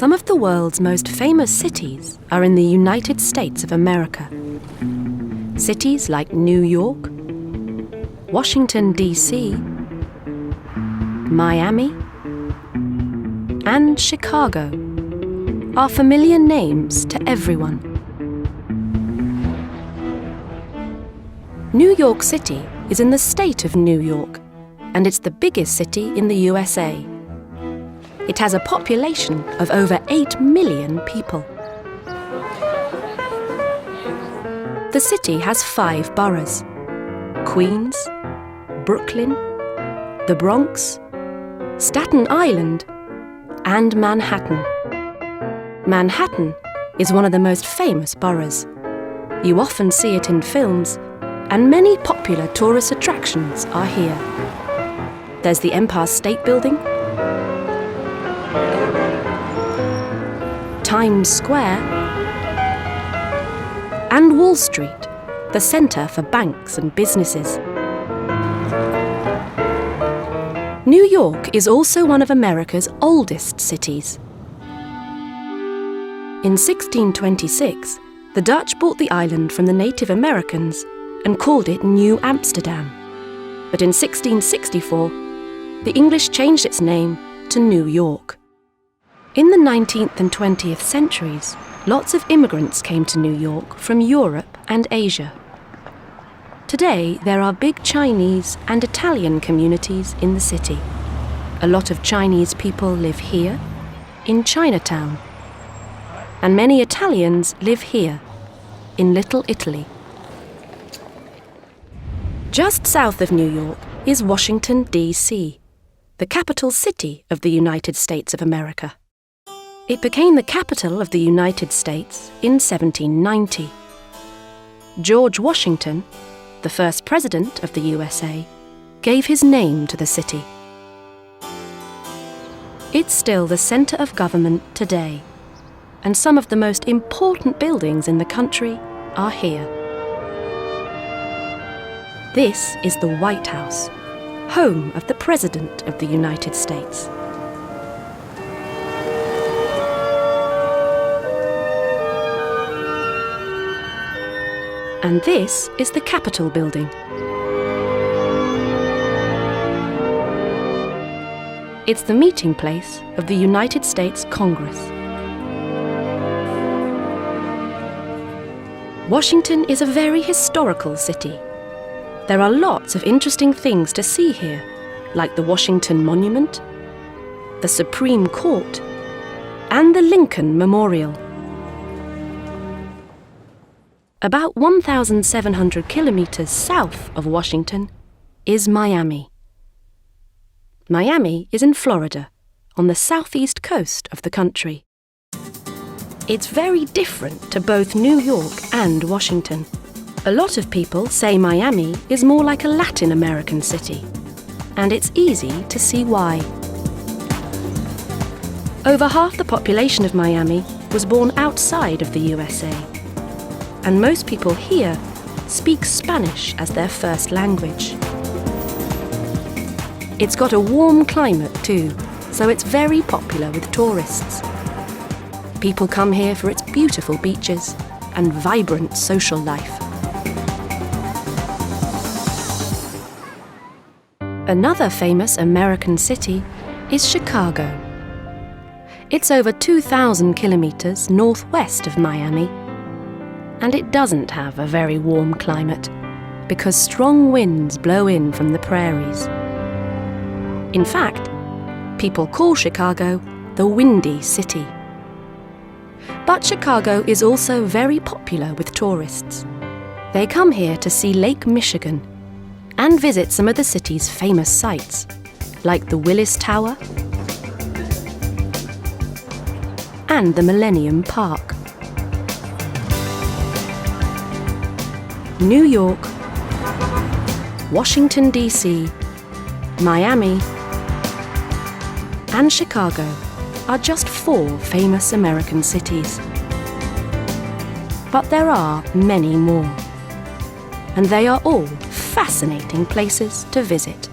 Some of the world's most famous cities are in the United States of America. Cities like New York, Washington, D.C., Miami, and Chicago are familiar names to everyone. New York City is in the state of New York, and it's the biggest city in the USA. It has a population of over 8 million people. The city has 5 boroughs: Queens, Brooklyn, the Bronx, Staten Island, and Manhattan. Manhattan is one of the most famous boroughs. You often see it in films, and many popular tourist attractions are here. There's the Empire State Building, Times Square, and Wall Street, the centre for banks and businesses. New York is also one of America's oldest cities. In 1626, the Dutch bought the island from the Native Americans and called it New Amsterdam. But in 1664, the English changed its name to New York. In the 19th and 20th centuries, lots of immigrants came to New York from Europe and Asia. Today, there are big Chinese and Italian communities in the city. A lot of Chinese people live here, in Chinatown. And many Italians live here, in Little Italy. Just south of New York is Washington, D.C., the capital city of the United States of America. It became the capital of the United States in 1790. George Washington, the first president of the USA, gave his name to the city. It's still the centre of government today, and some of the most important buildings in the country are here. This is the White House, home of the President of the United States. And this is the Capitol building. It's the meeting place of the United States Congress. Washington is a very historical city. There are lots of interesting things to see here, like the Washington Monument, the Supreme Court, and the Lincoln Memorial. About 1,700 kilometers south of Washington is Miami. Miami is in Florida, on the southeast coast of the country. It's very different to both New York and Washington. A lot of people say Miami is more like a Latin American city, and it's easy to see why. Over half the population of Miami was born outside of the USA, and most people here speak Spanish as their first language. It's got a warm climate too, so it's very popular with tourists. People come here for its beautiful beaches and vibrant social life. Another famous American city is Chicago. It's over 2,000 kilometers northwest of Miami, and it doesn't have a very warm climate because strong winds blow in from the prairies. In fact, people call Chicago the Windy City. But Chicago is also very popular with tourists. They come here to see Lake Michigan and visit some of the city's famous sites, like the Willis Tower and the Millennium Park. New York, Washington, D.C., Miami, and Chicago are just 4 famous American cities. But there are many more, and they are all fascinating places to visit.